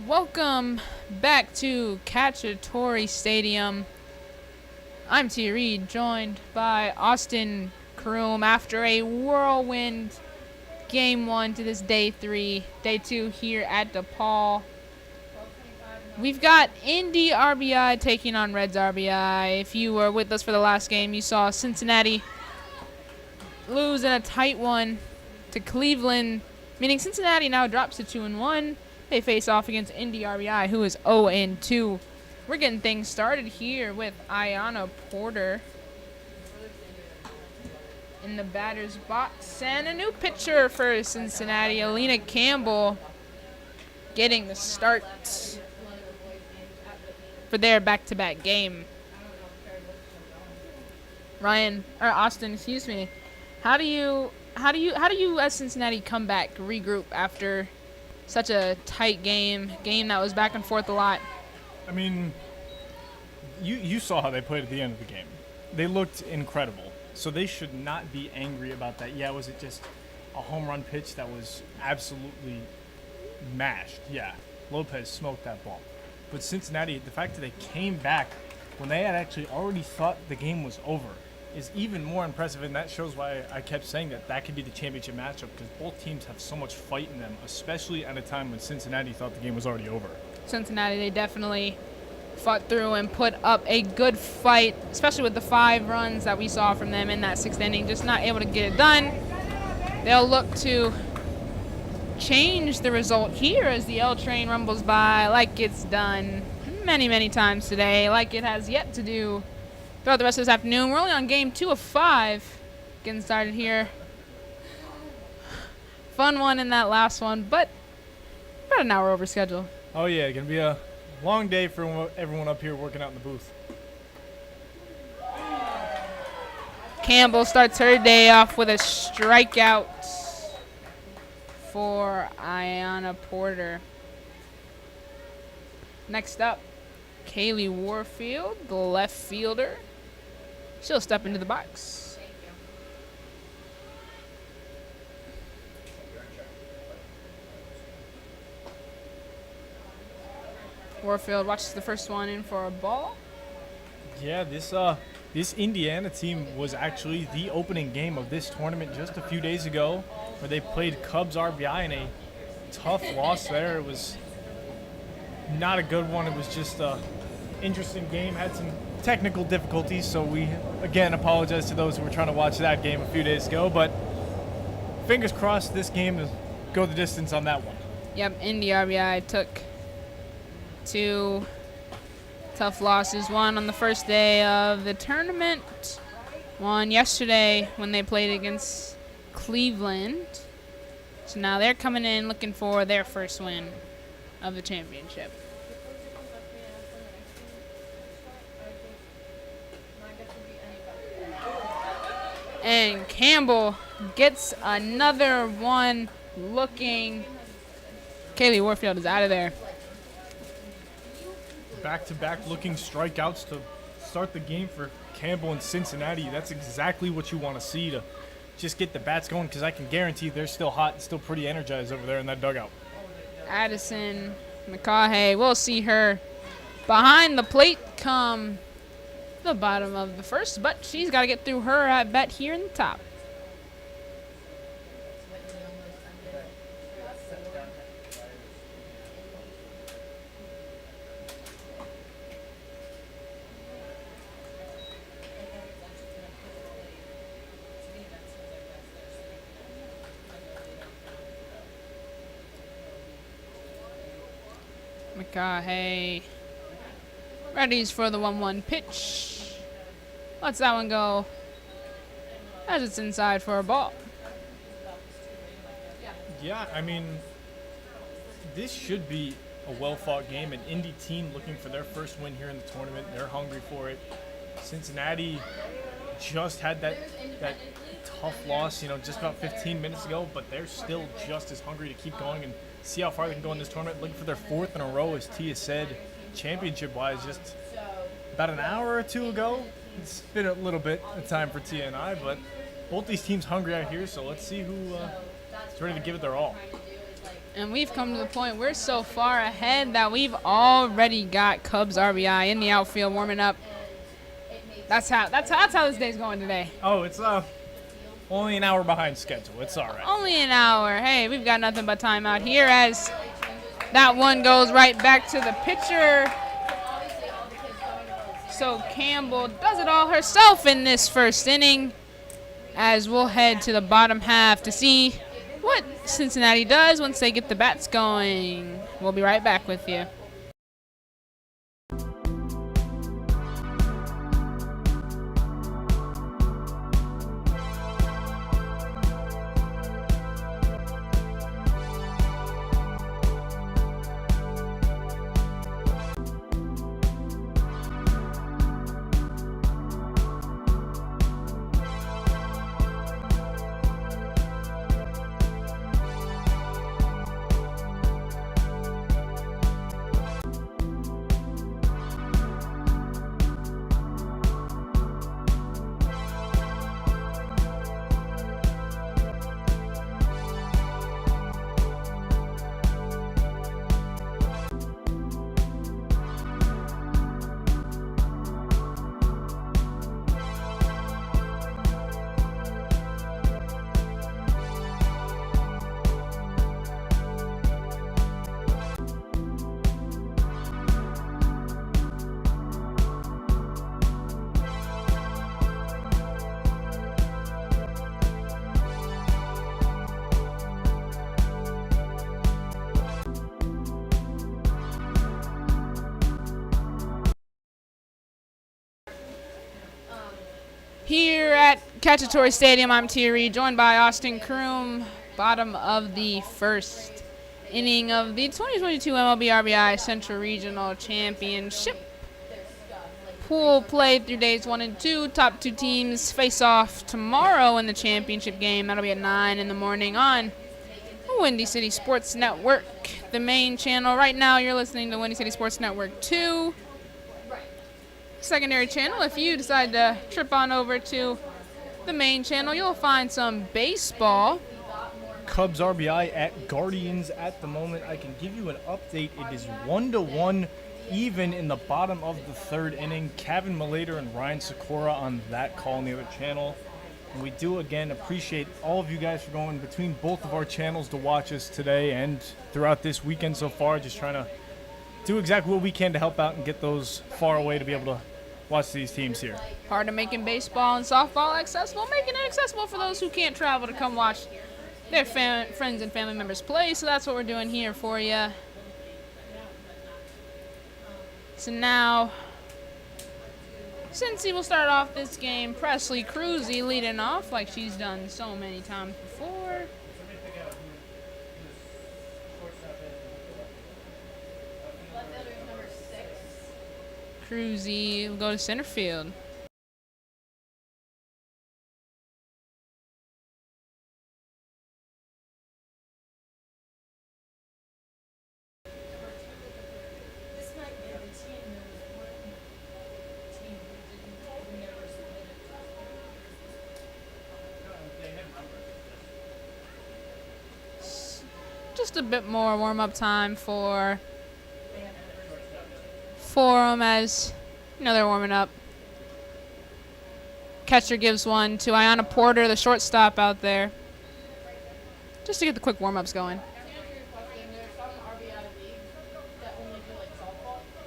Welcome back to Cacciatore Stadium. I'm T. Reed, joined by Austin Kroom after a whirlwind Game 1 to this Day 3, Day 2 here at DePaul. We've got Indy RBI taking on Reds RBI. If you were with us for the last game, you saw Cincinnati lose in a tight one to Cleveland, meaning Cincinnati now drops to 2-1. They face off against Indy RBI, who is 0-2. We're getting things started here with Ayanna Porter in the batter's box. And a new pitcher for Cincinnati, Alina Campbell, getting the start for their back-to-back game. Austin, how do you as Cincinnati come back, regroup after such a tight game that was back and forth a lot? I mean, you saw how they played at the end of the game. They looked incredible. So they should not be angry about that. Yeah, was it just a home run pitch that was absolutely mashed? Yeah, Lopez smoked that ball. But Cincinnati, the fact that they came back when they had actually already thought the game was over is even more impressive, and that shows why I kept saying that could be the championship matchup, because both teams have so much fight in them, especially at a time when Cincinnati thought the game was already over. Cincinnati, they definitely fought through and put up a good fight, especially with the 5 runs that we saw from them in that 6th inning, just not able to get it done. They'll look to change the result here as the L train rumbles by like it's done many, many times today, like it has yet to do throughout the rest of this afternoon. We're only on game 2 of 5 getting started here. Fun one in that last one, but about an hour over schedule. Oh yeah, gonna be a long day for everyone up here working out in the booth. Campbell starts her day off with a strikeout for Ayanna Porter. Next up, Kaylee Warfield, the left fielder. She'll step into the box. Warfield watches the first one in for a ball. Yeah, this Indiana team was actually the opening game of this tournament just a few days ago, where they played Cubs RBI in a tough loss there. It was not a good one. It was just a interesting game. Had some technical difficulties, so we again apologize to those who were trying to watch that game a few days ago, but fingers crossed this game will go the distance on that one. Yep, Indy RBI took 2 tough losses. One on the first day of the tournament, one yesterday when they played against Cleveland. So now they're coming in looking for their first win of the championship. And Campbell gets another one looking. Kaylee Warfield is out of there. Back-to-back looking strikeouts to start the game for Campbell and Cincinnati. That's exactly what you want to see to just get the bats going, because I can guarantee they're still hot and still pretty energized over there in that dugout. Addison McCaughey, we'll see her behind the plate come the bottom of the first, but she's got to get through her at bat here in the top. McCaughey readies for the 1-1 pitch. Lets that one go as it's inside for a ball. Yeah, I mean, this should be a well-fought game. An Indy team looking for their first win here in the tournament. They're hungry for it. Cincinnati just had that tough loss, just about 15 minutes ago, but they're still just as hungry to keep going and see how far they can go in this tournament. Looking for their 4th in a row, as Tia said, championship-wise, just about an hour or 2 ago. It's been a little bit of time for Tia and I, but both these teams hungry out here, so let's see who is ready to give it their all. And we've come to the point we're so far ahead that we've already got Cubs RBI in the outfield warming up. That's how this day's going today. Oh, it's only an hour behind schedule. It's all right. Only an hour. Hey, we've got nothing but time out here as that one goes right back to the pitcher. So Campbell does it all herself in this first inning, as we'll head to the bottom half to see what Cincinnati does once they get the bats going. We'll be right back with you. Here at Cacciatore Stadium, I'm Thierry, joined by Austin Kroom. Bottom of the first inning of the 2022 MLB RBI Central Regional Championship. Pool play through days 1 and 2. Top 2 teams face off tomorrow in the championship game. That'll be at 9 in the morning on Windy City Sports Network, the main channel. Right now, you're listening to Windy City Sports Network 2. Secondary channel. If you decide to trip on over to the main channel, you'll find some baseball. Cubs RBI at Guardians at the moment. I can give you an update. It is 1-1 even in the bottom of the third inning. Kevin Malater and Ryan Sikora on that call on the other channel. And we do again appreciate all of you guys for going between both of our channels to watch us today and throughout this weekend so far. Just trying to do exactly what we can to help out and get those far away to be able to watch these teams here. Part of making baseball and softball accessible, making it accessible for those who can't travel to come watch their friends and family members play. So that's what we're doing here for you. So now, Cincy will start off this game. Presley Cruzy leading off like she's done so many times before. Cruzy will go to center field. Just a bit more warm-up time for them as, you know, they're warming up. Catcher gives one to Ayanna Porter, the shortstop out there, just to get the quick warm-ups going.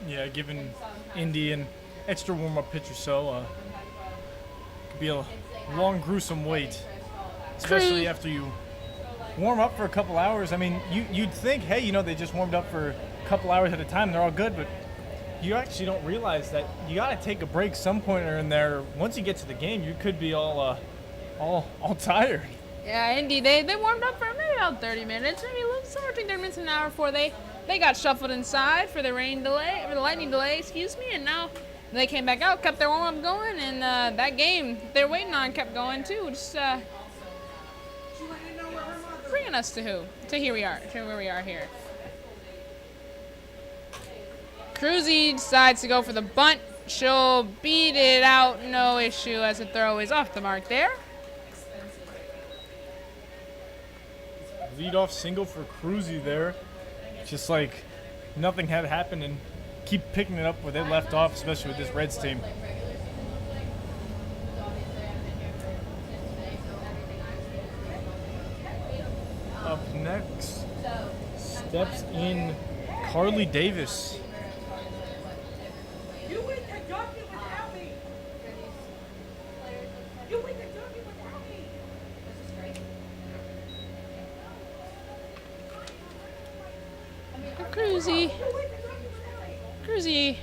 Yeah, giving Indy an extra warm-up pitch or so. Could be a long, gruesome wait, especially after you warm up for a couple hours. I mean, you'd think, hey, you know, they just warmed up for a couple hours at a time, they're all good, but you actually don't realize that you got to take a break some point or in there. Once you get to the game, you could be all tired. Yeah, Indy, they warmed up for maybe about 30 minutes, maybe a little somewhere between 30 minutes and an hour before they got shuffled inside for the lightning delay, and now they came back out, kept their warm-up going, and that game they're waiting on kept going too. Just bringing us to who? To here we are, to where we are here. Cruzy decides to go for the bunt. She'll beat it out, no issue, as the throw is off the mark there. Leadoff single for Cruzy there. Just like nothing had happened, and keep picking it up where they left off, especially with this Reds team. Up next, steps in Carly Davis. You win Kentucky without me. You win Kentucky without me. Cruzy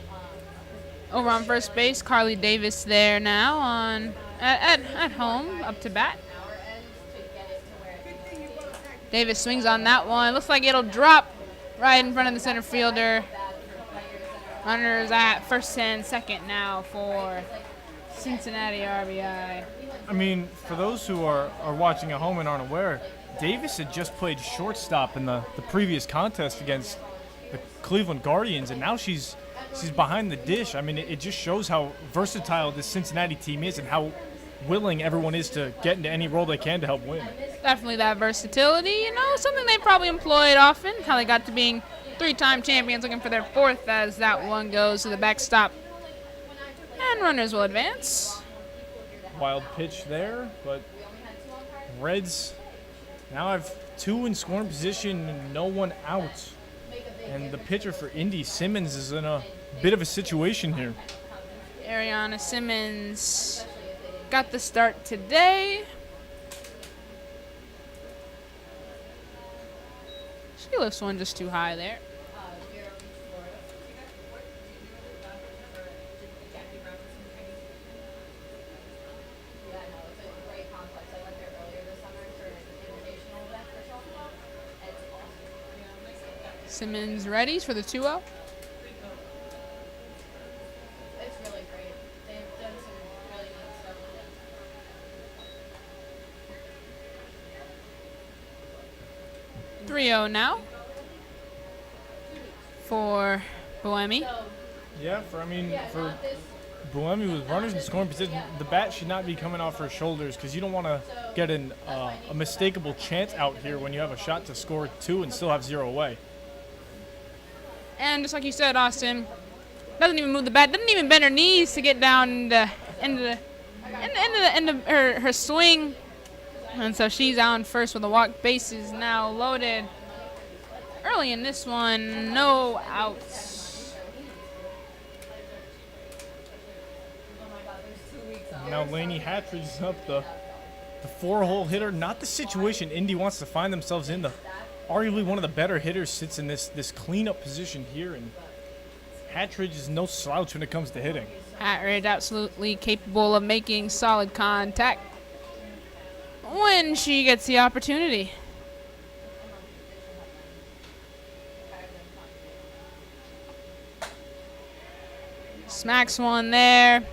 over on first base. Carly Davis there now on at home, up to bat. Davis swings on that one. Looks like it'll drop right in front of the center fielder. Runners at first and second now for Cincinnati RBI. I mean, for those who are watching at home and aren't aware, Davis had just played shortstop in the previous contest against the Cleveland Guardians, and now she's behind the dish. I mean, it just shows how versatile this Cincinnati team is and how willing everyone is to get into any role they can to help win. Definitely that versatility, something they probably employed often, how they got to being three-time champions, looking for their fourth as that one goes to the backstop. And runners will advance. Wild pitch there, but Reds now have two in scoring position and no one out. And the pitcher for Indy, Simmons, is in a bit of a situation here. Ariana Simmons got the start today. She lifts one just too high there. Simmons ready for the 2-0. It's really great. They've done some really neat stuff with it. 3-0 now for Boemi. Yeah, for Boemi with runners in scoring position, the bat should not be coming off her shoulders because you don't want to get a mistakable chance out here when you have a shot to score two and still have 0 away. And just like you said, Austin, doesn't even move the bat, doesn't even bend her knees to get down into her swing. And so she's on first with a walk. Bases now loaded. Early in this one, no outs. Now Lainey Hatridge is up, the 4-hole hitter. Not the situation Indy wants to find themselves in. Arguably one of the better hitters sits in this cleanup position here, and Hatridge is no slouch when it comes to hitting. Hatridge absolutely capable of making solid contact when she gets the opportunity. Smacks one there.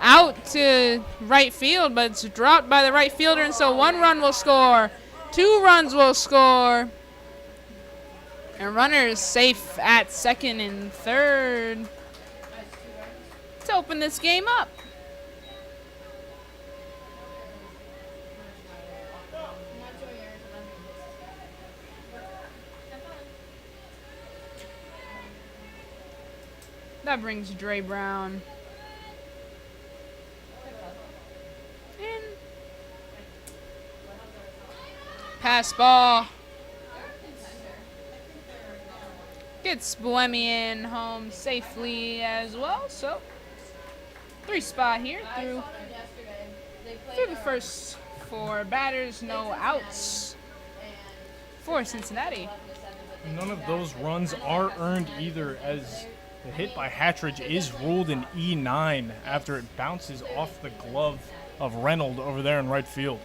Out to right field, but it's dropped by the right fielder, and so 1 run will score. 2 runs will score. And runners safe at second and third to open this game up. That brings Dre Brown in. Pass ball. Gets Bohemian home safely as well. So 3 spot here through the first 4 batters. No outs for Cincinnati. None of those runs are earned either, as the hit by Hatridge is ruled an E9 after it bounces off the glove of Reynolds over there in right field.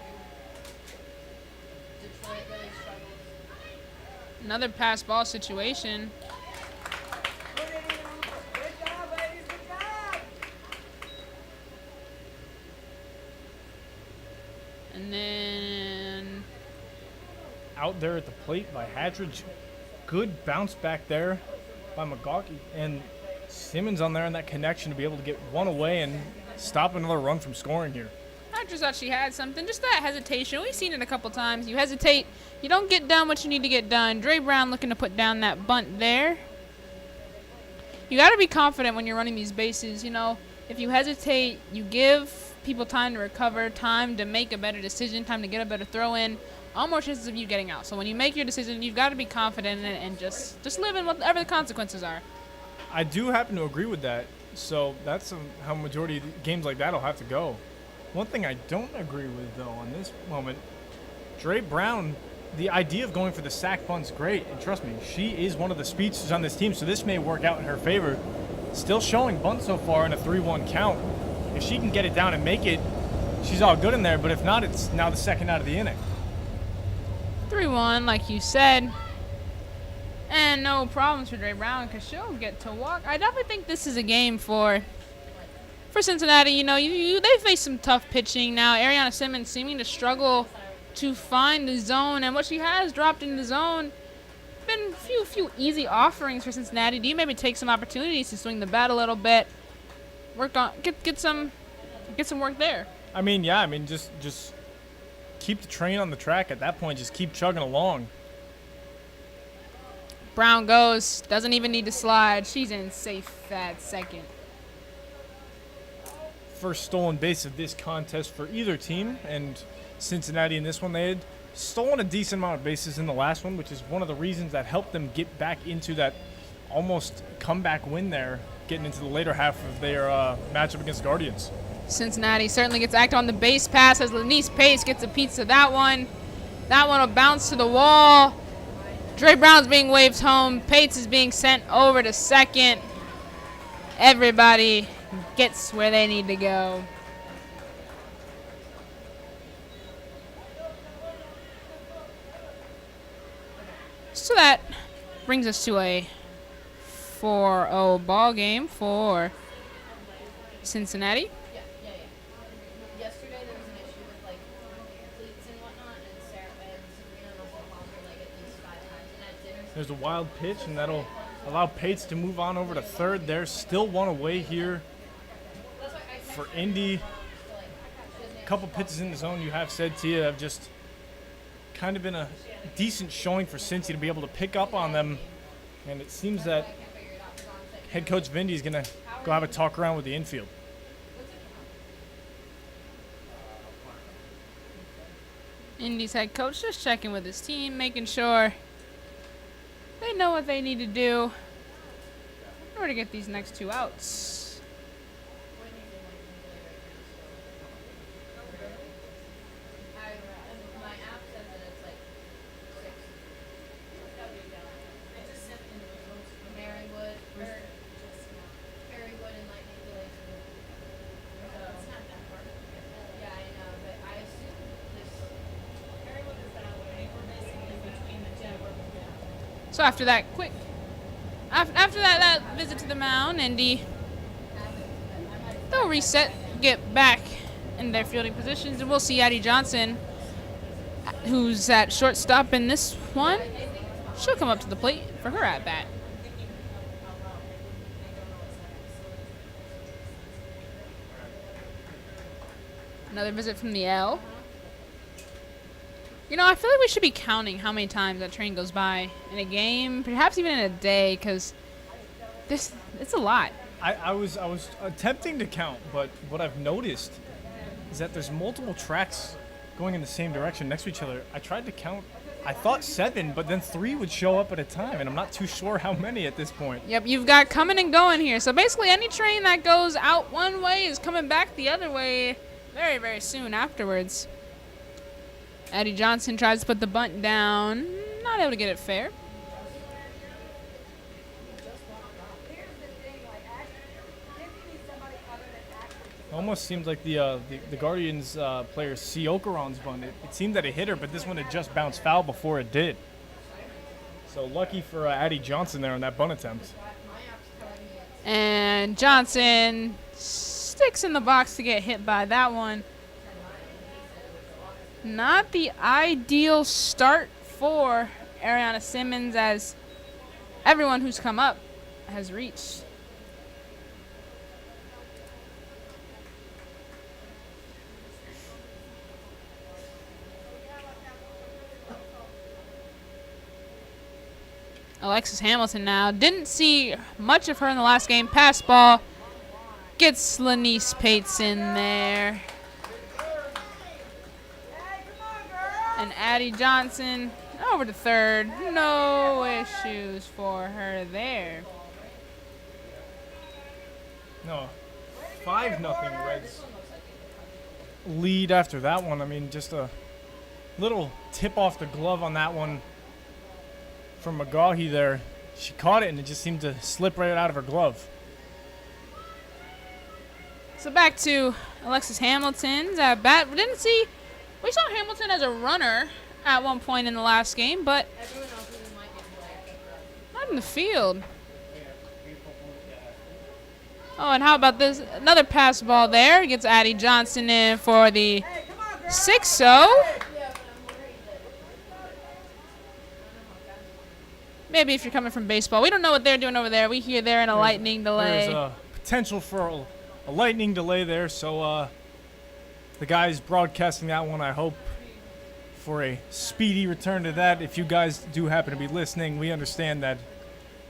Another pass ball situation. Good job, ladies. Good job. And then Out there at the plate by Hatridge. Good bounce back there by McGawkey. And Simmons on there in that connection to be able to get one away and stop another run from scoring here. I just thought she had something. Just that hesitation. We've seen it a couple times. You hesitate. You don't get done what you need to get done. Dre Brown looking to put down that bunt there. You got to be confident when you're running these bases. You know, if you hesitate, you give people time to recover, time to make a better decision, time to get a better throw in. All more chances of you getting out. So when you make your decision, you've got to be confident in it and just live in whatever the consequences are. I do happen to agree with that. So that's how majority of games like that will have to go. One thing I don't agree with, though, on this moment, Dre Brown, the idea of going for the sack bunt's great. And trust me, she is one of the speedsters on this team, so this may work out in her favor. Still showing bunt so far in a 3-1 count. If she can get it down and make it, she's all good in there. But if not, it's now the second out of the inning. 3-1, like you said. And no problems for Dre Brown because she'll get to walk. I definitely think this is a game for Cincinnati. You know, they face some tough pitching now. Ariana Simmons seeming to struggle to find the zone, and what she has dropped in the zone been a few easy offerings for Cincinnati. Do you maybe take some opportunities to swing the bat a little bit, work on get some work there? I mean, yeah. I mean, just keep the train on the track at that point. Just keep chugging along. Brown goes, doesn't even need to slide. She's in safe at second. First stolen base of this contest for either team, and Cincinnati in this one, they had stolen a decent amount of bases in the last one, which is one of the reasons that helped them get back into that almost comeback win there, getting into the later half of their matchup against Guardians. Cincinnati certainly gets active on the base pass as Lanice Pace gets a piece of that one. That one will bounce to the wall. Dre Brown's being waved home. Pates is being sent over to second. Everybody gets where they need to go. So that brings us to a 4-0 ball game for Cincinnati. Yeah. Yesterday there was an issue with like cleats and whatnot, and Sarah and Sabrina also called her like at least 5 times. And at dinner, There's a wild pitch, and that'll allow Pates to move on over to third. There's still one away here for Indy. A couple pitches in the zone, you have said, Tia, have just kind of been a decent showing for Cincy to be able to pick up on them. And it seems that head coach Vindy is going to go have a talk around with the infield. Indy's head coach just checking with his team, making sure they know what they need to do in order to get these next 2 outs. my app says that it's like 6. Marywood and Lightning Village. It's not that far. Yeah, I know, but I assume this. Marywood is that way. We're basically between the two. So after that after that visit to the mound, Indy, they'll reset, get back in their fielding positions, and we'll see Addie Johnson, who's at shortstop in this one. She'll come up to the plate for her at bat. Another visit from the L. You know, I feel like we should be counting how many times that train goes by in a game, perhaps even in a day, because it's a lot. I was attempting to count, but what I've noticed is that there's multiple tracks going in the same direction next to each other. I tried to count. I thought 7, but then 3 would show up at a time, and I'm not too sure how many at this point. Yep, you've got coming and going here. So basically any train that goes out one way is coming back the other way very, very soon afterwards. Addie Johnson tries to put the bunt down. Not able to get it fair. Almost seems like the Guardians player C. Ocaron's bunt. It seemed that it hit her, but this one had just bounced foul before it did. So lucky for Addie Johnson there on that bunt attempt. And Johnson sticks in the box to get hit by that one. Not the ideal start for Ariana Simmons, as everyone who's come up has reached. Alexis Hamilton now. Didn't see much of her in the last game. Pass ball. Gets Lanice Pates in there. And Addie Johnson over to third. No issues for her there. No, 5-0 Reds lead after that one. I mean, just a little tip off the glove on that one from McGaughey there. She caught it and it just seemed to slip right out of her glove. So back to Alexis Hamilton's at bat. We saw Hamilton as a runner at one point in the last game, but Everyone else is might get played. not in the field. Oh, and how about this? Another pass ball there. Gets Addie Johnson in for the 6-0. Yeah, but I'm worried that. Maybe if you're coming from baseball. We don't know what they're doing over there. We hear they're in a lightning delay. There's a potential for a lightning delay there, so the guys broadcasting that one, I hope for a speedy return to that. If you guys do happen to be listening, we understand that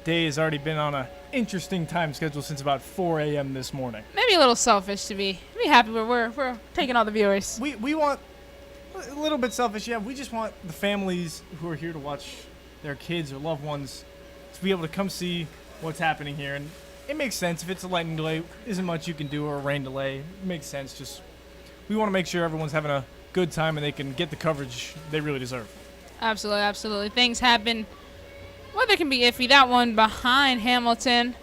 day has already been on a interesting time schedule since about 4 a.m. this morning. Maybe a little selfish to be happy we're taking all the viewers. We want a little bit selfish, yeah. We just want the families who are here to watch their kids or loved ones to be able to come see what's happening here. And it makes sense. If it's a lightning delay, isn't much you can do, or a rain delay. It makes sense. Just we want to make sure everyone's having a good time and they can get the coverage they really deserve. Absolutely, absolutely. Things happen. Weather can be iffy. That one behind Hamilton.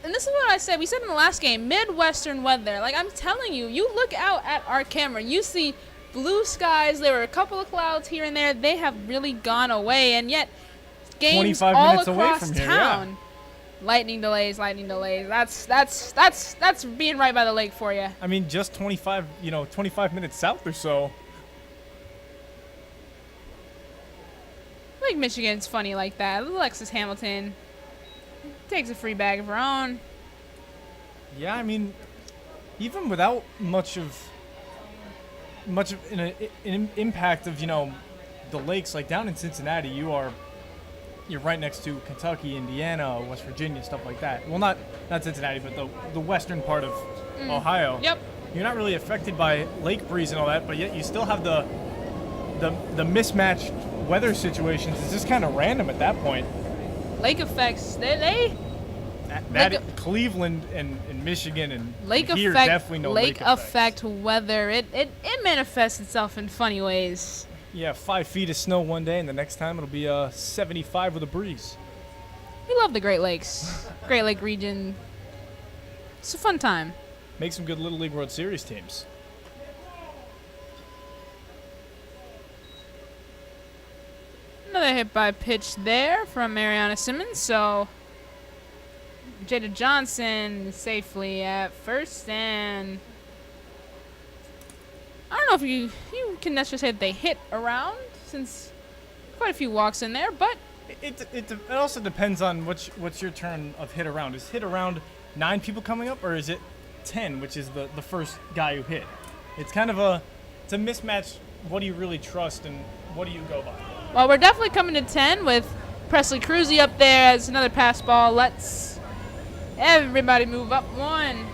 And this is what I said. We said in the last game, Midwestern weather. Like, I'm telling you, you look out at our camera, you see blue skies. There were a couple of clouds here and there. They have really gone away. And yet, games 25 all minutes away across from here, town. yeah. Lightning delays, lightning delays. That's being right by the lake for you. I mean, just 25 minutes south or so. Lake Michigan's funny like that. Alexis Hamilton takes a free bag of her own. Yeah, I mean, even without much of an impact of the lakes, like down in Cincinnati, you're right next to Kentucky, Indiana, West Virginia, stuff like that. Well, not Cincinnati, but the western part of Ohio. Yep. You're not really affected by lake breeze and all that, but yet you still have the mismatched weather situations. It's just kind of random at that point. Lake effects. Cleveland and Michigan and Lake here effect. definitely no lake effects. effect weather. It manifests itself in funny ways. Yeah, 5 feet of snow one day, and the next time it'll be 75 with a breeze. We love the Great Lakes, Great Lake region. It's a fun time. Make some good Little League World Series teams. Another hit by pitch there from Mariana Simmons. So Jada Johnson safely at first, and I don't know if you can necessarily say that they hit around, since quite a few walks in there, but It also depends on what's your turn of hit around. Is hit around 9 people coming up, or is it 10, which is the first guy who hit? It's kind of a mismatch. What do you really trust, and what do you go by? well, we're definitely coming to 10 with Presley Cruzy up there as another pass ball. Let's everybody move up one.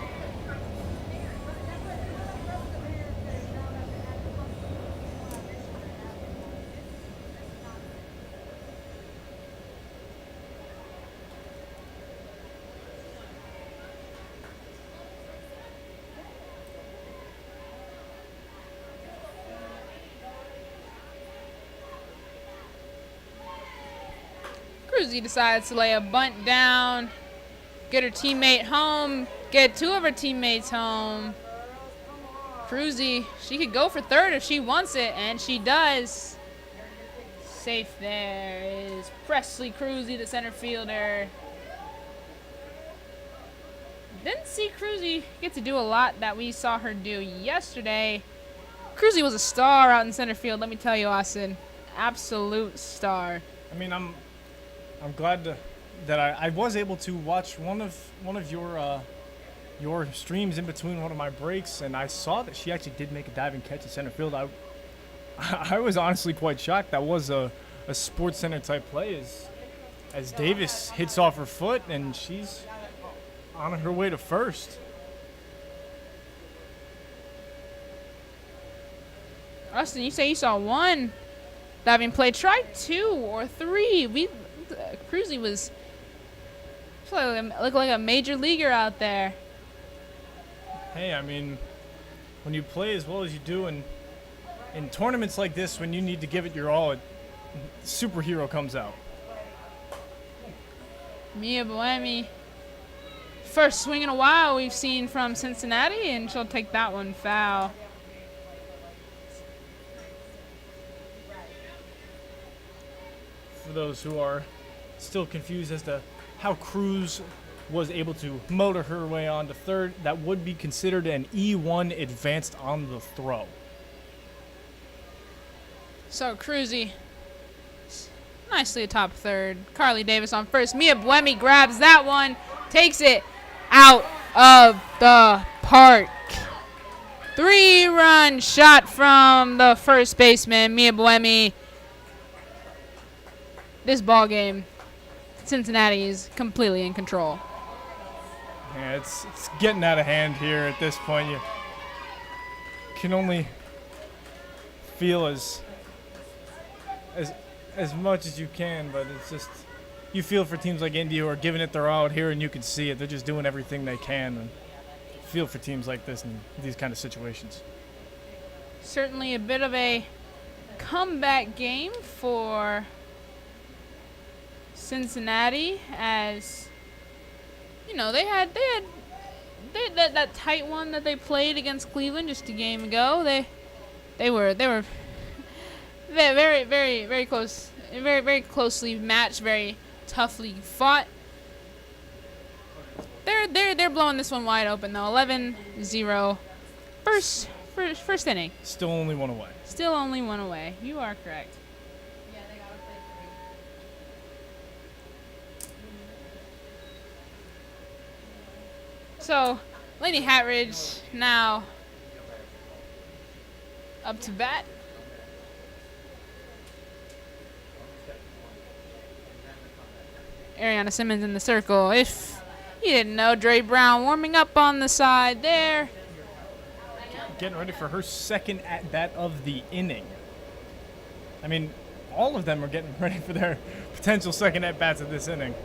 Cruzy decides to lay a bunt down, get her teammate home, get 2 of her teammates home. Cruzy, she could go for third if she wants it, and she does. Safe there is Presley Cruzy, the center fielder. Didn't see Cruzy get to do a lot that we saw her do yesterday. Cruzy was a star out in center field, let me tell you, Austin. Absolute star. I mean, I'm glad that I was able to watch one of your streams in between one of my breaks, and I saw that she actually did make a diving catch in center field. I was honestly quite shocked. That was a Sports Center type play. as Davis hits off her foot, and she's on her way to first. Austin, you say you saw one diving play. Try 2 or 3. Cruzy was looked like a major leaguer out there. Hey, I mean, when you play as well as you do in tournaments like this, when you need to give it your all, superhero comes out. Mia Boemi. First swing in a while we've seen from Cincinnati, and she'll take that one foul. For those who are still confused as to how Cruz was able to motor her way on to third, that would be considered an E1 advanced on the throw. So Cruzy nicely atop third. Carly Davis on first. Mia Boemi grabs that one, takes it out of the park. 3-run shot from the first baseman, Mia Boemi. This ball game, Cincinnati is completely in control. Yeah, it's getting out of hand here at this point. You can only feel as much as you can, but it's just, you feel for teams like Indy who are giving it their all here, and you can see it. They're just doing everything they can, and feel for teams like this in these kind of situations. Certainly a bit of a comeback game for Cincinnati, as you know, they had that tight one that they played against Cleveland just a game ago. They were very close, very closely matched, very toughly fought. They're blowing this one wide open though. 11-0. First inning. Still only one away. Still only one away. You are correct. Yeah, they gotta play 3. So, Lady Hatridge now up to bat. Ariana Simmons in the circle. If you didn't know, Dre Brown warming up on the side there. Getting ready for her second at-bat of the inning. I mean, all of them are getting ready for their potential second at-bats of this inning.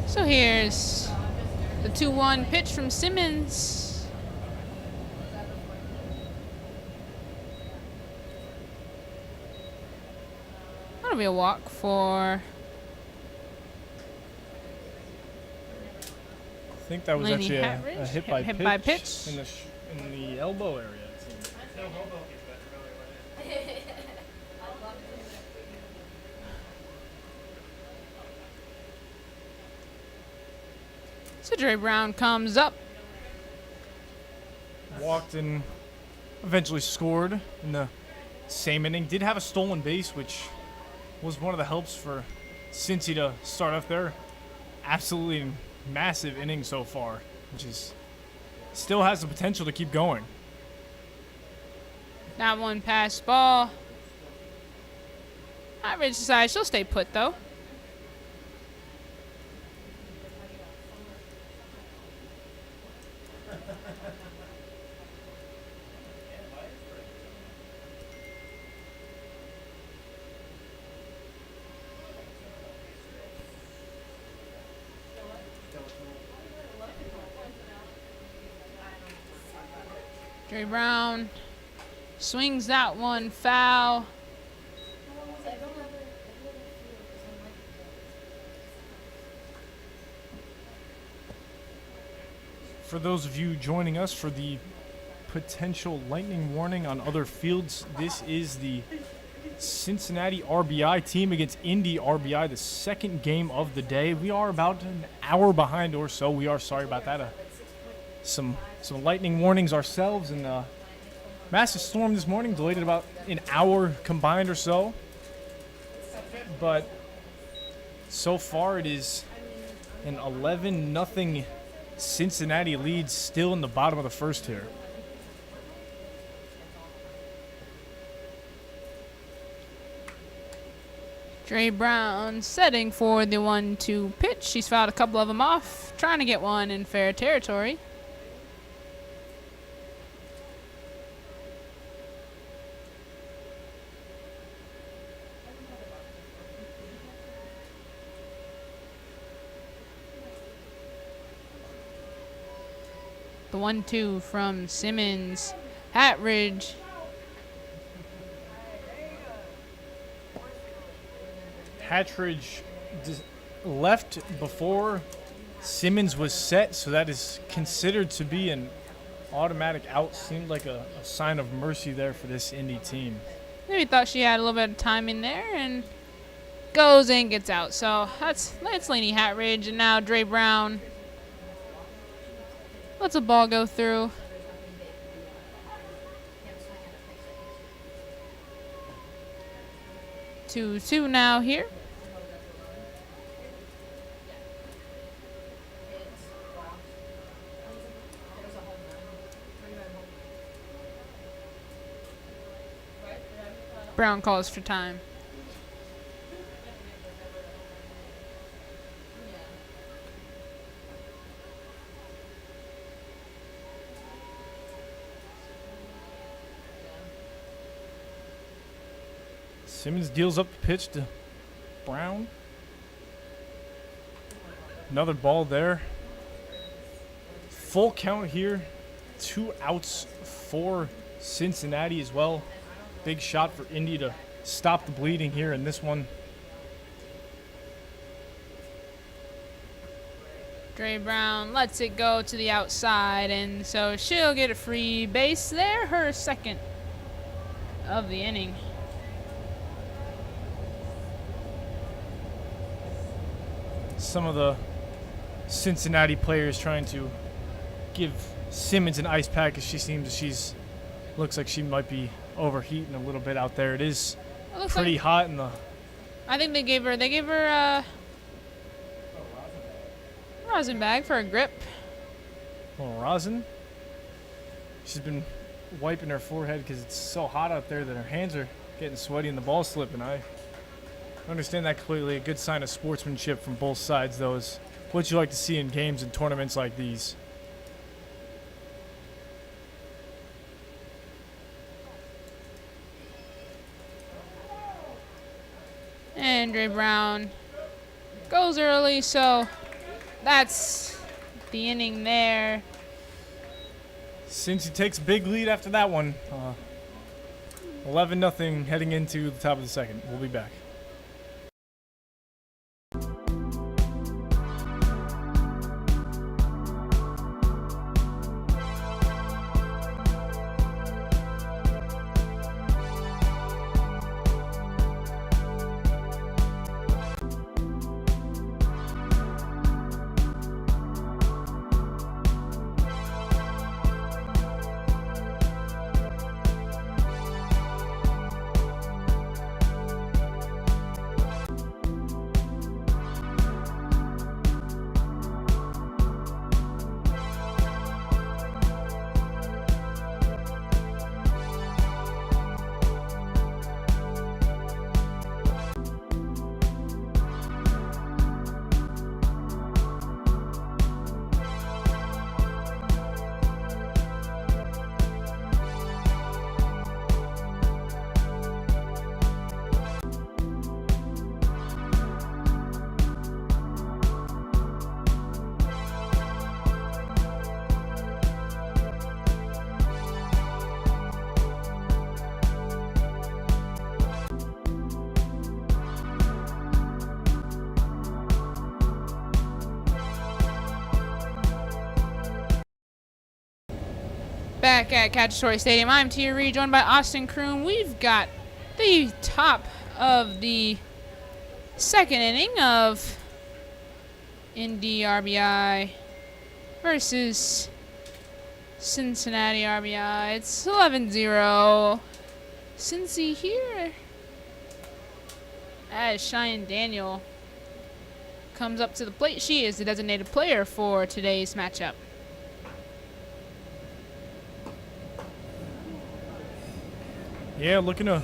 So here's the 2-1 pitch from Simmons. That'll be a walk for, I think that was Lady actually a Hatridge. hit by Hit pitch, by pitch. in the elbow area. It seems. So Dre Brown comes up. Walked and eventually scored in the same inning. Did have a stolen base, which was one of the helps for Cincy to start off their absolutely massive inning so far, which is still has the potential to keep going. That one pass ball. Average size. She'll stay put though. Dre Brown swings that one foul. For those of you joining us for the potential lightning warning on other fields, this is the Cincinnati RBI team against Indy RBI, the second game of the day. We are about an hour behind or so. We are sorry about that. Some lightning warnings ourselves, and massive storm this morning, delayed it about an hour combined or so. But so far it is an 11-0 Cincinnati lead, still in the bottom of the first here. Dre Brown setting for the 1-2 pitch. She's fouled a couple of them off, trying to get one in fair territory. The 1-2 from Simmons. Hatridge. Hatridge left before Simmons was set, so that is considered to be an automatic out. Seemed like a sign of mercy there for this Indy team. Maybe thought she had a little bit of time in there and goes and gets out. So that's Laney Hatridge, and now Dre Brown lets a ball go through. 2-2 now here. Brown calls for time. Simmons deals up the pitch to Brown. Another ball there. Full count here. 2 outs for Cincinnati as well. Big shot for Indy to stop the bleeding here in this one. Dre Brown lets it go to the outside, and so she'll get a free base there, her second of the inning. Some of the Cincinnati players trying to give Simmons an ice pack, as looks like she might be overheating a little bit out there. It is pretty hot in the. I think they gave her a rosin bag for a grip. Little rosin. She's been wiping her forehead because it's so hot out there that her hands are getting sweaty and the ball's slipping. I understand that clearly. A good sign of sportsmanship from both sides, though, is what you like to see in games and tournaments like these. And Dre Brown goes early, so that's the inning there. Cincy takes a big lead after that one. 11-0 heading into the top of the second. We'll be back. Back at Cacciatore Stadium, I'm Tia Reed, joined by Austin Kroom. We've got the top of the second inning of Indy RBI versus Cincinnati RBI. It's 11-0. Cincy here as Cheyenne Daniel comes up to the plate. She is the designated player for today's matchup. Yeah, looking to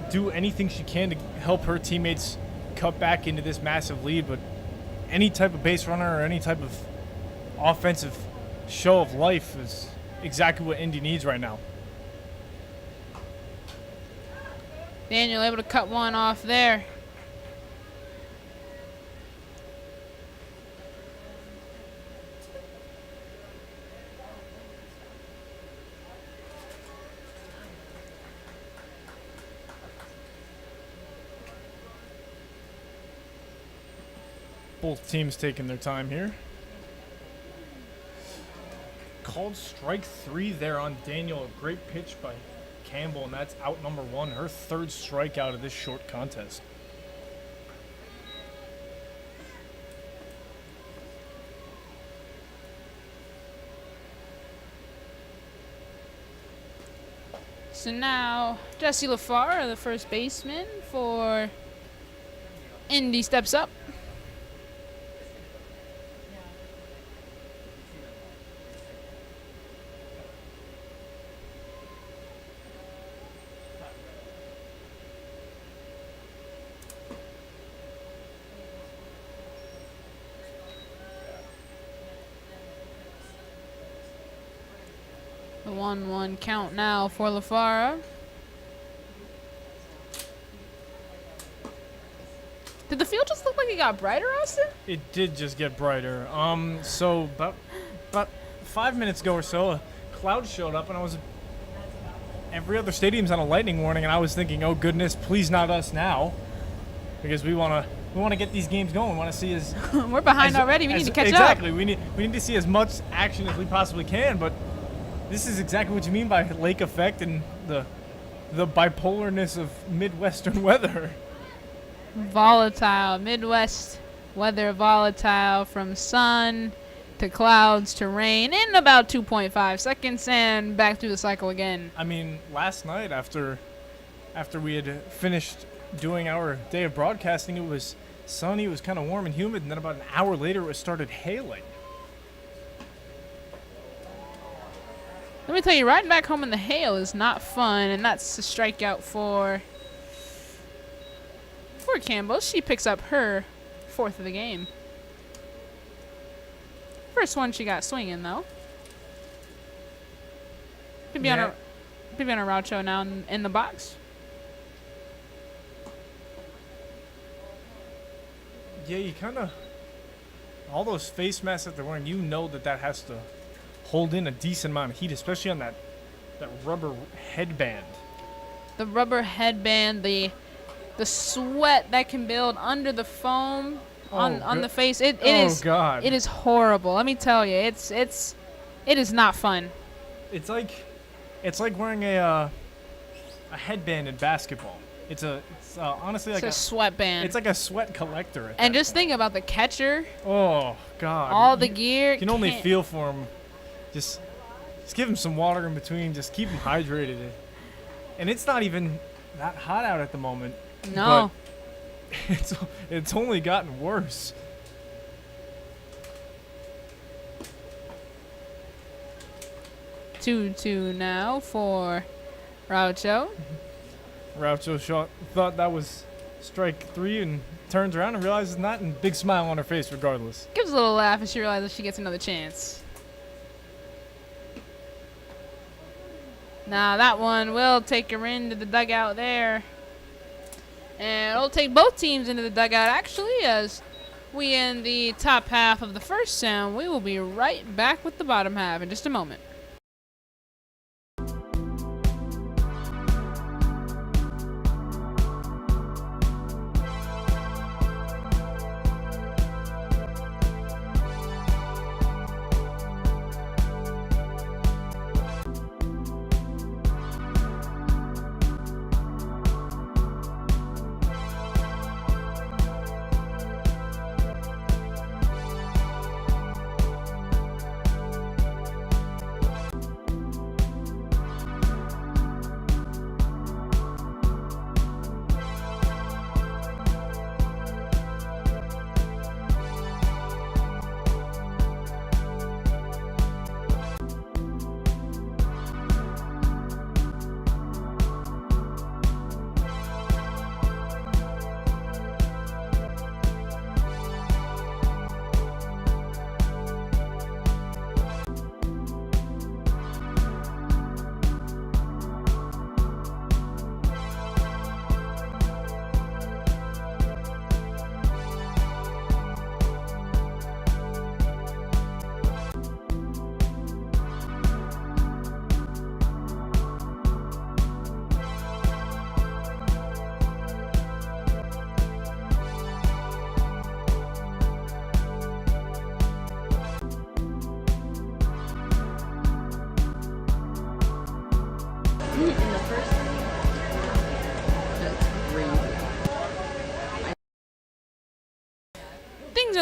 do anything she can to help her teammates cut back into this massive lead, but any type of base runner or any type of offensive show of life is exactly what Indy needs right now. Daniel able to cut one off there. Both teams taking their time here. Called strike 3 there on Daniel. A great pitch by Campbell, and that's out number 1. Her third strikeout of this short contest. So now Jesse LaFar, the first baseman for Indy, steps up. The 1-1 count now for LaFara. Did the field just look like it got brighter, Austin? It did just get brighter. So about 5 minutes ago or so, a cloud showed up, and every other stadium's on a lightning warning, and I was thinking, oh goodness, please not us now, because we want to get these games going. We want to see as We're behind already. We need to catch up. Exactly. We need to see as much action as we possibly can, but this is exactly what you mean by lake effect and the bipolarness of Midwestern weather. Volatile. Midwest weather volatile, from sun to clouds to rain in about 2.5 seconds, and back through the cycle again. I mean, last night after we had finished doing our day of broadcasting, it was sunny, it was kind of warm and humid, and then about an hour later it started hailing. Let me tell you, riding back home in the hail is not fun, and that's a strikeout for Campbell. She picks up her 4th of the game. First one she got swinging, though. Could be on a Raucho now in the box. Yeah, you kind of, all those face masks that they're wearing, you know that has to hold in a decent amount of heat, especially on that rubber headband. The rubber headband, the sweat that can build under the foam on the face. It is horrible. Let me tell you, it is not fun. It's like wearing a headband in basketball. It's honestly like a sweatband. It's like a sweat collector. And just think about the catcher. Oh God! All the gear. You can only feel for him. Just give him some water in between. Just keep him hydrated. And it's not even that hot out at the moment. No. But it's only gotten worse. Two now for Raucho. Raucho thought that was strike 3 and turns around and realizes it's not, and big smile on her face regardless. Gives a little laugh as she realizes she gets another chance. Now that one will take her into the dugout there. And it'll take both teams into the dugout, actually, as we end the top half of the first sound. We will be right back with the bottom half in just a moment.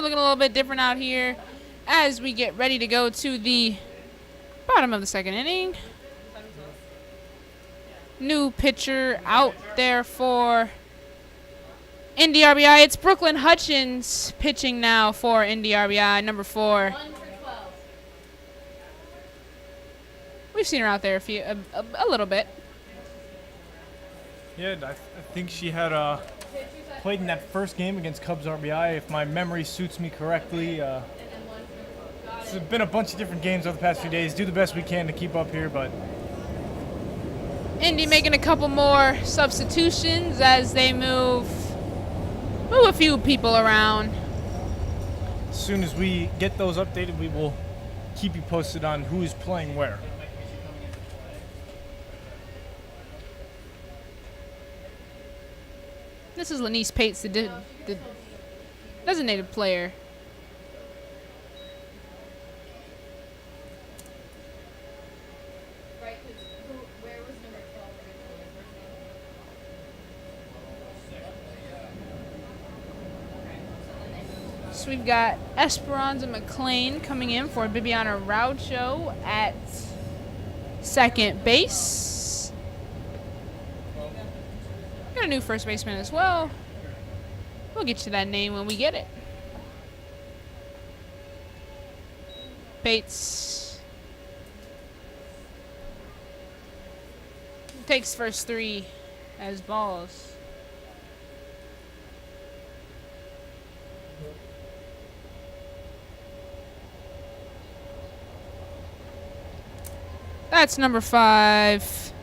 looking a little bit different out here as we get ready to go to the bottom of the second inning. New pitcher out there for Indy RBI. It's Brooklyn Hutchins pitching now for Indy RBI, number 4. 1 for 12. We've seen her out there a little bit. Yeah, I think she had played in that first game against Cubs RBI, if my memory suits me correctly. It's been a bunch of different games over the past few days. Do the best we can to keep up here, but Indy making a couple more substitutions as they move a few people around. as soon as we get those updated, we will keep you posted on who is playing where. This is Lanice Pates, the designated player. Right, 'cause where was number 12 originally? So we've got Esperanza McLean coming in for Bibiana Raucho at second base. Got a new first baseman as well. We'll get to that name when we get it. Bates takes first 3 as balls. That's number 5,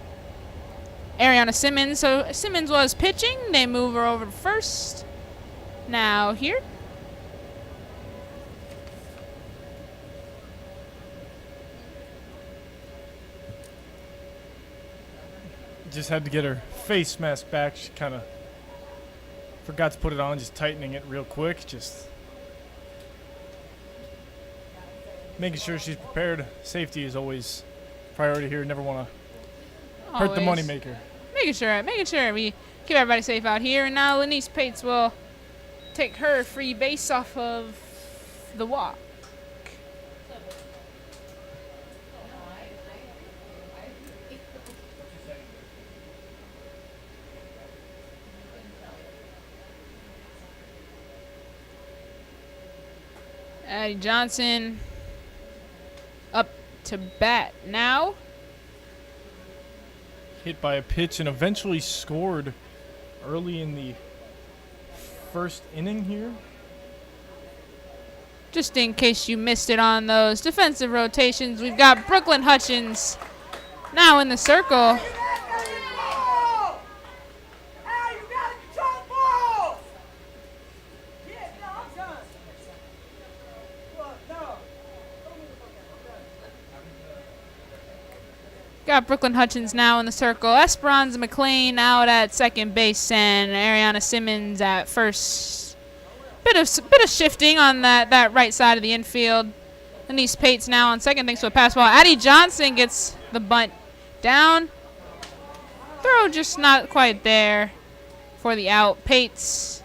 Ariana Simmons. So Simmons was pitching. They move her over to first. Now here. Just had to get her face mask back. She kind of forgot to put it on, just tightening it real quick. Just making sure she's prepared. Safety is always priority here. Never want to hurt the Always. moneymaker. Making sure we keep everybody safe out here. And now Lanice Pates will take her free base off of the walk. Addie Johnson up to bat now. Hit by a pitch and eventually scored early in the first inning here. Just in case you missed it on those defensive rotations, we've got Brooklyn Hutchins now in the circle. Hey, you gotta control the ball! Yeah, no, I'm done. Look, no. Got Brooklyn Hutchins now in the circle. Esperanza McLean out at second base and Ariana Simmons at first. Bit of shifting on that right side of the infield. Lanice Pates now on second thanks to a pass ball. Addie Johnson gets the bunt down. Throw just not quite there for the out. Pates,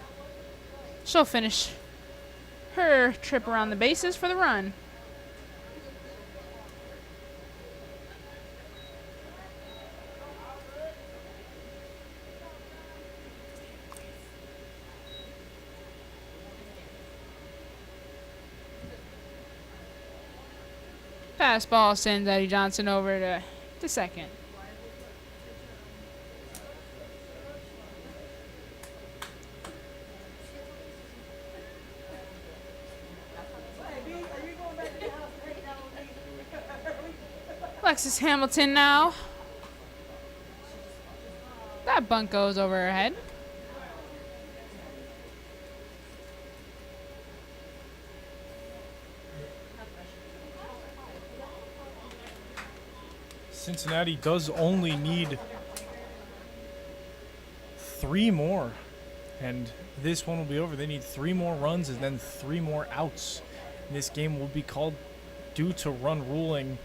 she'll finish her trip around the bases for the run. Pass ball sends Addie Johnson over to second. Alexis Hamilton now. That bunt goes over her head. Cincinnati does only need 3 more, and this one will be over. They need 3 more runs and then 3 more outs. This game will be called due to run ruling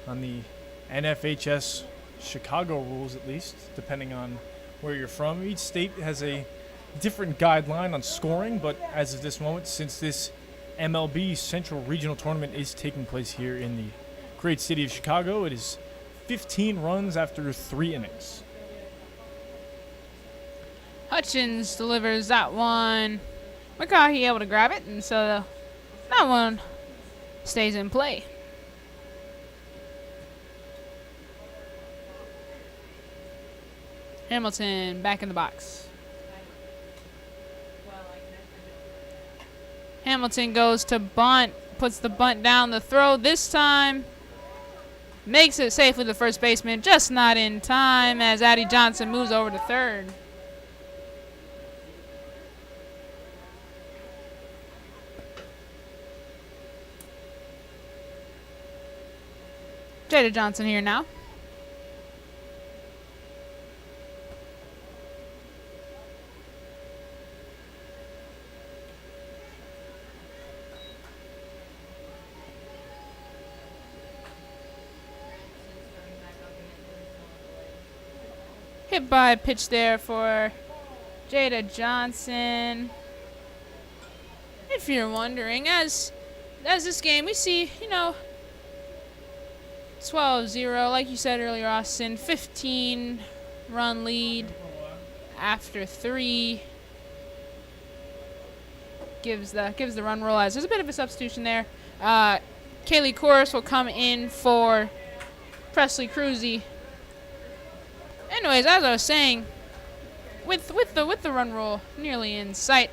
on the NFHS Chicago rules, at least, depending on where you're from. Each state has a different guideline on scoring, but as of this moment, since this MLB Central Regional Tournament is taking place here in the great city of Chicago. It is 15 runs after 3 innings. Hutchins delivers that one. McCaughey able to grab it, and so that one stays in play. Hamilton back in the box. Hamilton goes to bunt, puts the bunt down the throw this time. Makes it safely to the first baseman, just not in time as Addie Johnson moves over to third. Jada Johnson here now. Hit by a pitch there for Jada Johnson. If you're wondering, as this game, we see, 12-0, like you said earlier, Austin, 15-run lead after 3. Gives the run roll as there's a bit of a substitution there. Kaylee Corus will come in for Presley Cruzy. Anyways, as I was saying, with the run roll nearly in sight,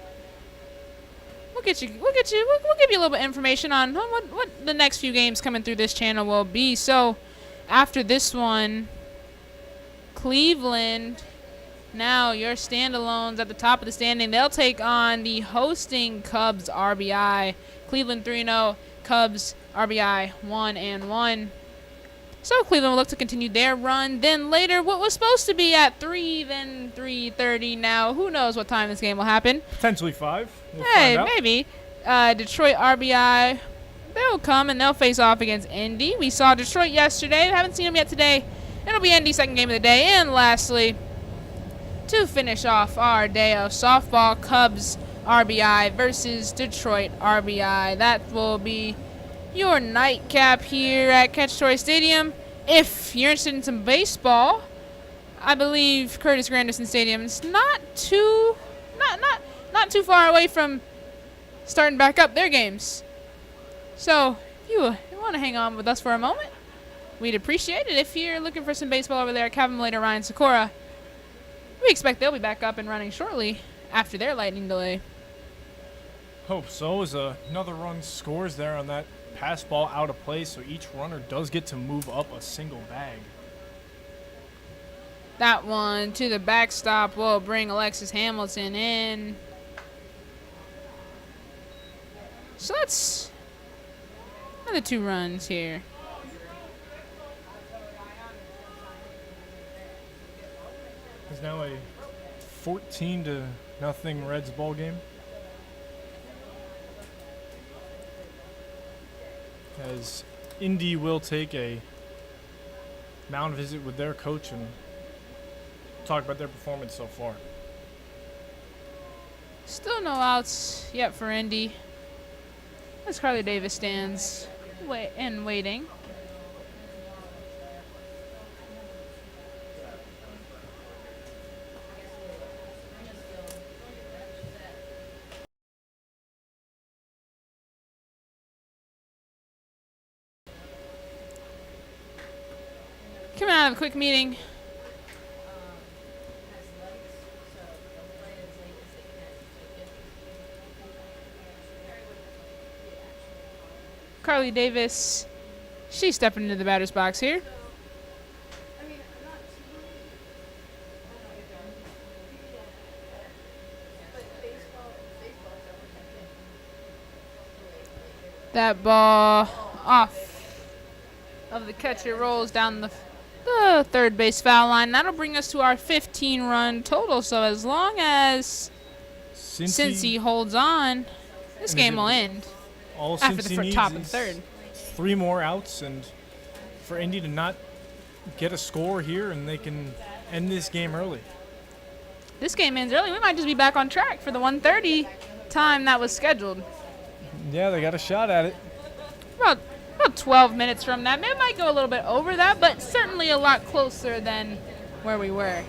we'll give you a little bit of information on what the next few games coming through this channel will be. So, after this one, Cleveland, now your standalones at the top of the standing, they'll take on the hosting Cubs RBI. Cleveland 3-0, Cubs RBI 1-1. So Cleveland will look to continue their run. Then later, what was supposed to be at 3, then 3:30. Now, who knows what time this game will happen? Potentially 5. We'll Hey, find out. maybe. Detroit RBI, they'll come and they'll face off against Indy. We saw Detroit yesterday. Haven't seen them yet today. It'll be Indy's second game of the day. And lastly, to finish off our day of softball, Cubs RBI versus Detroit RBI. That will be your nightcap here at Cacciatore Stadium. If you're interested in some baseball, I believe Curtis Granderson Stadium is not too far away from starting back up their games. So if you want to hang on with us for a moment, we'd appreciate it. If you're looking for some baseball over there at Kevin Later, Ryan Sikora, we expect they'll be back up and running shortly after their lightning delay. Hope so. As another run scores there on that pass ball out of play, so each runner does get to move up a single bag. That one to the backstop will bring Alexis Hamilton in. So that's another 2 runs here. It's now a 14-0 Reds ball game. As Indy will take a mound visit with their coach and talk about their performance so far. Still no outs yet for Indy, as Carly Davis stands waiting. Coming out of a quick meeting. Carly Davis, she's stepping into the batter's box here. That ball off of the catcher rolls down the third base foul line. That'll bring us to our 15-run total. So as long as Cincy holds on, this game will end All after Cincy the needs top of the is third. 3 more outs, and for Indy to not get a score here, and they can end this game early. This game ends early. We might just be back on track for the 1:30 time that was scheduled. Yeah, they got a shot at it. About 12 minutes from that. It might go a little bit over that, but certainly a lot closer than where we were.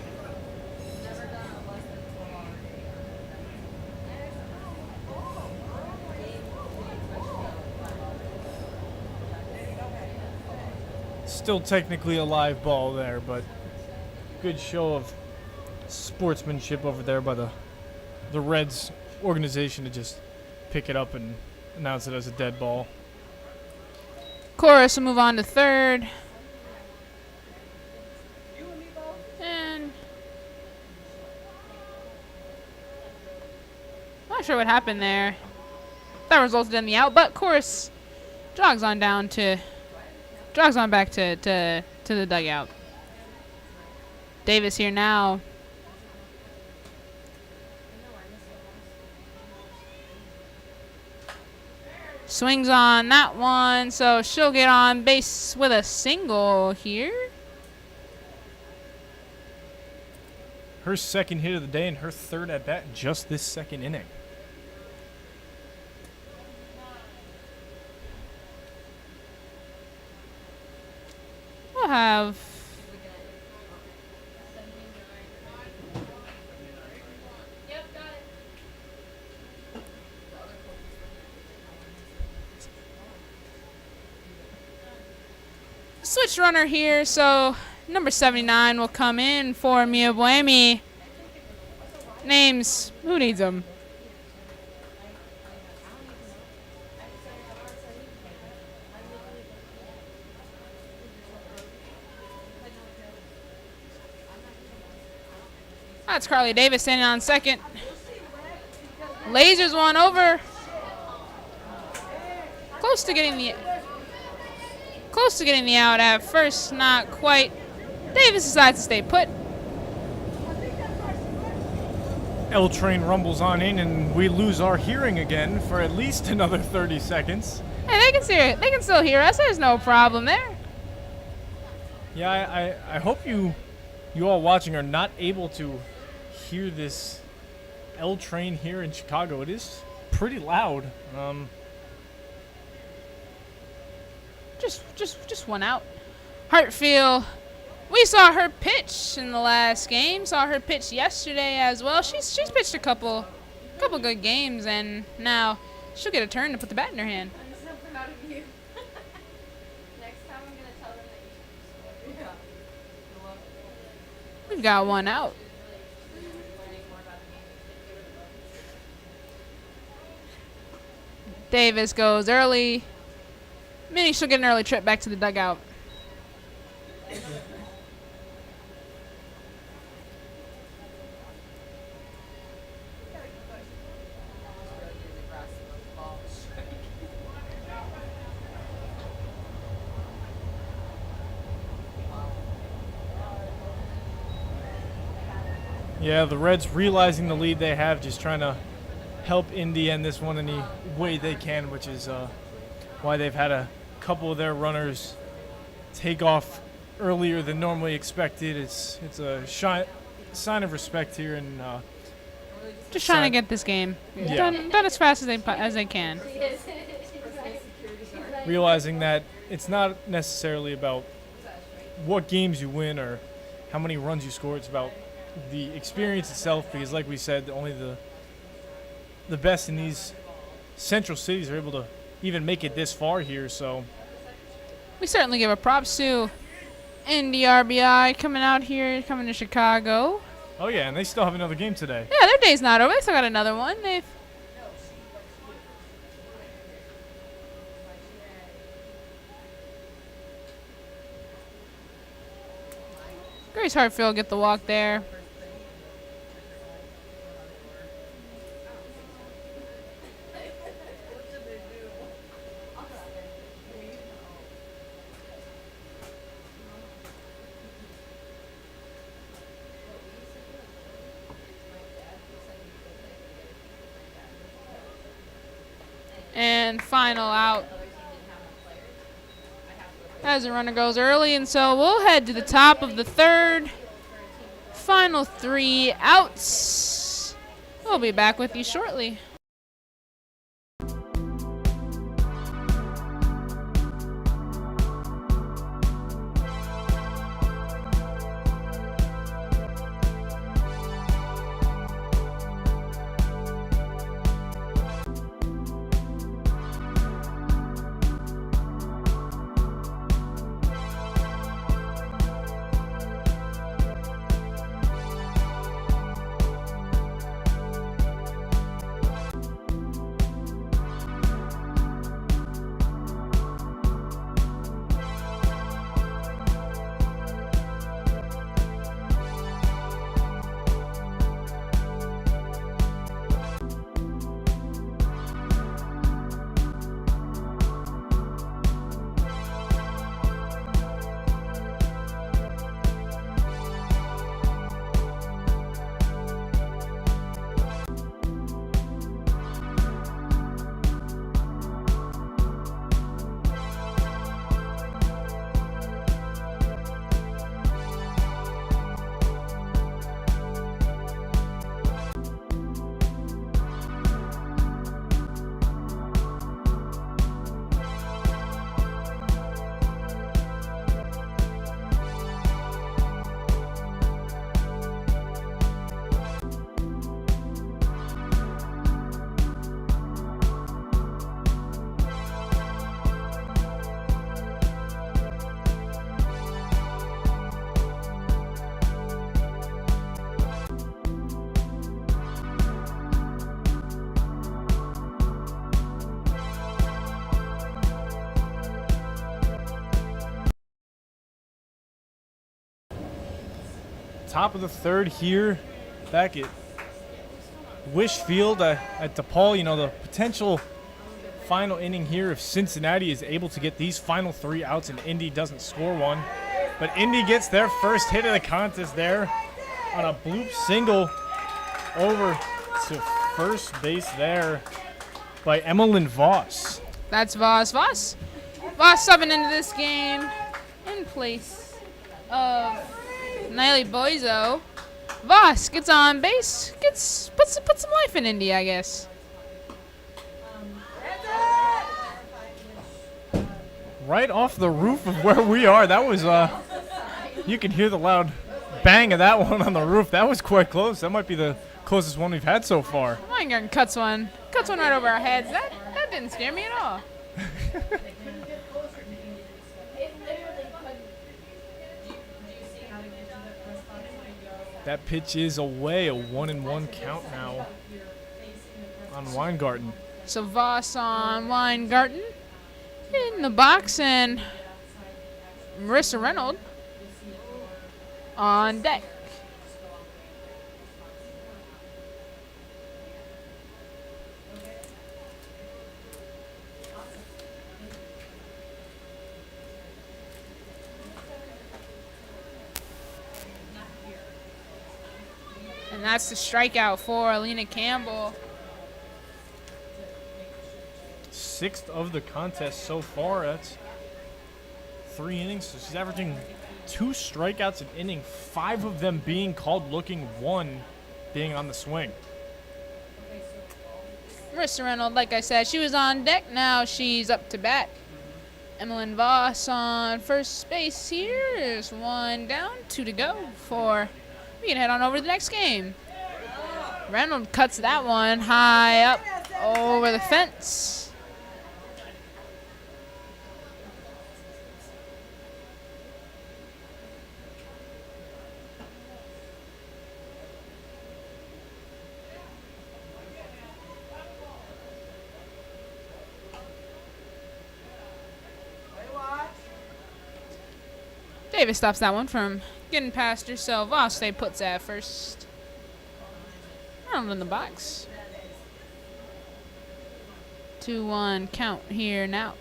Still technically a live ball there, but good show of sportsmanship over there by the Reds organization to just pick it up and announce it as a dead ball. Chorus will move on to third. And not sure what happened there. That resulted in the out, but Chorus jogs on back to the dugout. Davis here now. Swings on that one, so she'll get on base with a single here. Her second hit of the day and her third at bat just this second inning. We'll have switch runner here, so number 79 will come in for Mia Buemi. Names, who needs them? That's Carly Davis standing on second. Lasers one over. Close to getting the out at first, not quite. Davis decides to stay put. L train rumbles on in and we lose our hearing again for at least another 30 seconds. Hey, they can still hear us. There's no problem there. Yeah, I hope you all watching are not able to hear this L train here in Chicago. It is pretty loud. Just one out. Hartfield, we saw her pitch in the last game. Saw her pitch yesterday as well. She's pitched a couple good games, and now she'll get a turn to put the bat in her hand. I'm so proud of you. Next time I'm gonna tell them that you should score. Yeah. We've got one out. Davis goes early. Maybe she'll get an early trip back to the dugout. Yeah, the Reds realizing the lead they have, just trying to help Indy end this one any way they can, which is why they've had a couple of their runners take off earlier than normally expected. It's a sign of respect here, and just trying to get this game done as fast as they can. Realizing that it's not necessarily about what games you win or how many runs you score. It's about the experience itself, because like we said, only the best in these central cities are able to even make it this far here. So we certainly give a props to Indy RBI coming to Chicago. Oh yeah, and they still have another game today. Yeah, their day's not over. They still got another one. Grace Hartfield get the walk there. And final out as the runner goes early, and so we'll head to the top of the third. Final 3 outs. We'll be back with you shortly. Top of the third here, back at Wish Field at DePaul. You know, the potential final inning here if Cincinnati is able to get these final 3 outs and Indy doesn't score one. But Indy gets their first hit of the contest there on a bloop single over to first base there by Emmeline Voss. That's Voss. Voss subbing into this game in place of Niley Boizo. Voss gets on base, puts some life in Indy, I guess. Right off the roof of where we are. That was, you can hear the loud bang of that one on the roof. That was quite close. That might be the closest one we've had so far. Weingarten cuts one right over our heads. That didn't scare me at all. That pitch is away, a 1-1 count now on Weingarten. So Voss on Weingarten in the box, and Marissa Reynolds on deck. And that's the strikeout for Alina Campbell. 6th of the contest so far. That's 3 innings. So she's averaging 2 strikeouts an inning, 5 of them being called looking, 1 being on the swing. Marissa Reynolds, like I said, she was on deck. Now she's up to bat. Emmeline Voss on first base here. There's 1 down, 2 to go for. We can head on over to the next game. Reynolds cuts that one high up over the fence. Davis stops that one from getting past her, so Voss puts that first. Round in the box. 2-1 count here now.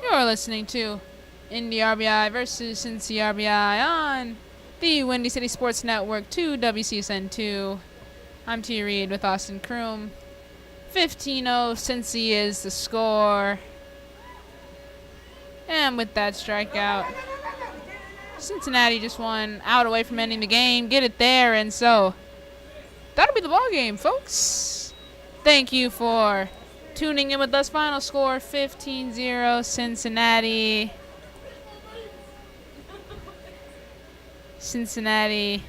You're listening to Indy RBI versus Cincy RBI on the Windy City Sports Network 2 WCSN2. I'm T. Reed with Austin Kroom. 15-0 Cincy is the score. And with that strikeout, Cincinnati just 1 out away from ending the game. Get it there, and so that'll be the ball game, folks. Thank you for tuning in with us. Final score 15-0 Cincinnati.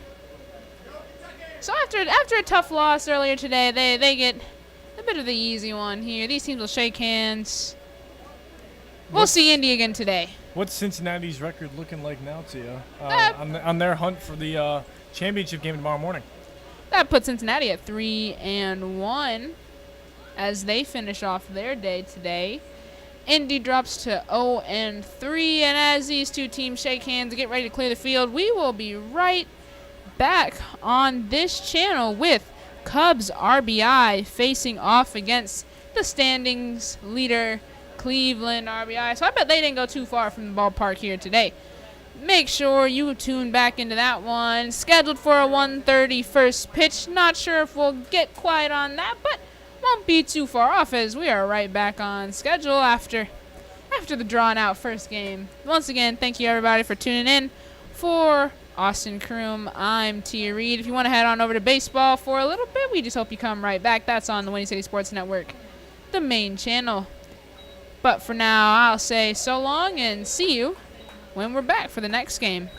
So after a tough loss earlier today, they get a bit of the easy one here. These teams will shake hands. We'll see Indy again today. What's Cincinnati's record looking like now to you on their hunt for the championship game tomorrow morning? That puts Cincinnati at 3-1 as they finish off their day today. Indy drops to 0-3, and as these two teams shake hands and get ready to clear the field, we will be right back on this channel with Cubs RBI facing off against the standings leader Cleveland RBI. So I bet they didn't go too far from the ballpark here today. Make sure you tune back into that one. Scheduled for a 1:30 first pitch. Not sure if we'll get quite on that, but won't be too far off as we are right back on schedule after the drawn out first game. Once again, thank you everybody for tuning in. For Austin Kroom, I'm Tia Reed. If you want to head on over to baseball for a little bit, we just hope you come right back. That's on the Windy City Sports Network, the main channel. But for now, I'll say so long and see you when we're back for the next game.